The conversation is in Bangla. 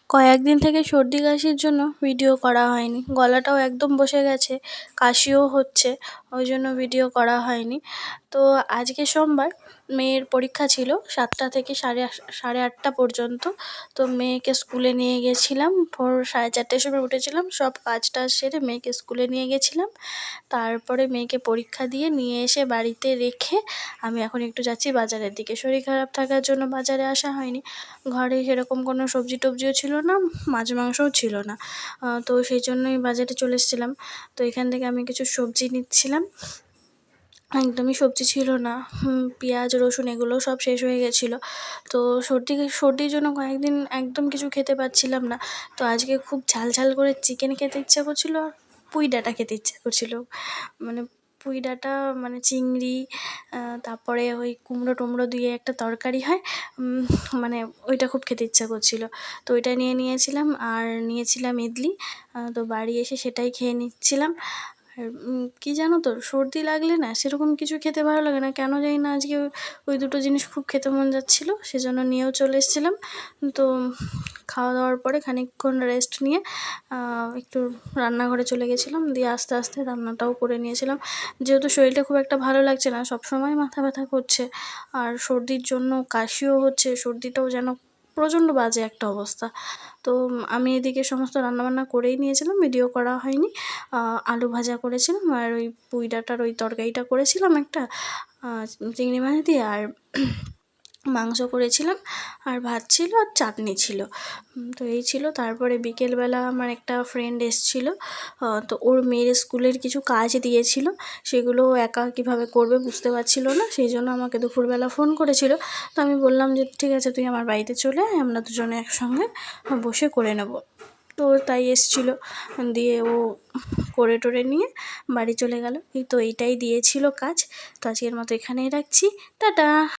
কয়েকদিন থেকে সর্দি কাশির জন্য ভিডিও করা হয়নি, গলাটাও একদম বসে গেছে, কাশিও হচ্ছে, ওই জন্য ভিডিও করা হয়নি। তো আজকে সোমবার, মেয়ের পরীক্ষা ছিল 7টা থেকে সাড়ে 8টা পর্যন্ত। তো মেয়েকে স্কুলে নিয়ে গেছিলাম, ভোর 4:30টার সময় উঠেছিলাম, সব কাজ টাজ সেরে মেয়েকে স্কুলে নিয়ে গেছিলাম। তারপরে মেয়েকে পরীক্ষা দিয়ে নিয়ে এসে বাড়িতে রেখে আমি এখন একটু যাচ্ছি বাজারের দিকে। শরীর খারাপ থাকার জন্য বাজারে আসা হয়নি, ঘরে সেরকম কোনো সবজি টবজিও ছিল না, মাছ মাংসও ছিল না। তো সেই জন্যই বাজারে চলে এসেছিলাম। তো এখান থেকে আমি কিছু সবজি নিচ্ছিলাম, একদমই সবজি ছিল না, পেঁয়াজ রসুন এগুলো সব শেষ হয়ে গেছিলো। তো সর্দির জন্য কয়েকদিন একদম কিছু খেতে পারছিলাম না। তো আজকে খুব ঝাল ঝাল করে চিকেন খেতে ইচ্ছা করছিলো, আর পুঁই ডাঁটা খেতে ইচ্ছা করছিলো। মানে পুঁই ডাঁটা, মানে চিংড়ি, তারপরে ওই কুমড়ো টুমড়ো দিয়ে একটা তরকারি হয়, মানে ওইটা খুব খেতে ইচ্ছা করছিলো। তো ওইটা নিয়েছিলাম, আর নিয়েছিলাম ইডলি। তো বাড়ি এসে সেটাই খেয়ে নিচ্ছিলাম। আর কী জানো তো, সর্দি লাগলে না সেরকম কিছু খেতে ভালো লাগে না, কেন জানি না আজকে ওই দুটো জিনিস খুব খেতে মন যাচ্ছিলো, সেজন্য নিয়েও চলে এসেছিলাম। তো খাওয়া দাওয়ার পরে খানিকক্ষণ রেস্ট নিয়ে একটু রান্নাঘরে চলে গেছিলাম, দিয়ে আস্তে আস্তে রান্নাটাও করে নিয়েছিলাম। যেহেতু শরীরটা খুব একটা ভালো লাগছে না, সবসময় মাথা ব্যথা করছে, আর সর্দির জন্য কাশিও হচ্ছে, সর্দিটাও যেন প্রচণ্ড বাজে একটা অবস্থা। তো আমি এদিকে সমস্ত রান্নাবান্না করেই নিয়েছিলাম, ভিডিও করা হয়নি। আলু ভাজা করেছিলাম, আর ওই পুঁই ডাঁটার ওই তরকারিটা করেছিলাম একটা, চিংড়ি মাছ দিয়ে, আর মাংস করেছিলাম, আর ভাত ছিল, আর চাটনি ছিল। তো এই ছিল। তারপরে বিকেলবেলা আমার একটা ফ্রেন্ড এসেছিলো, তো ওর মেয়ের স্কুলের কিছু কাজ দিয়েছিল, সেগুলো ও একা কীভাবে করবে বুঝতে পারছিল না, সেই জন্য আমাকে দুপুরবেলা ফোন করেছিল। তো আমি বললাম যে ঠিক আছে, তুই আমার বাড়িতে চলে আয়, আমরা দুজনে একসঙ্গে বসে করে নেব। তো তাই এসেছিলো, দিয়ে ও করে টোরে নিয়ে বাড়ি চলে গেল। এই তো এইটাই দিয়েছিল কাজ। তো আজকের মতো এখানেই রাখছি, টাটা।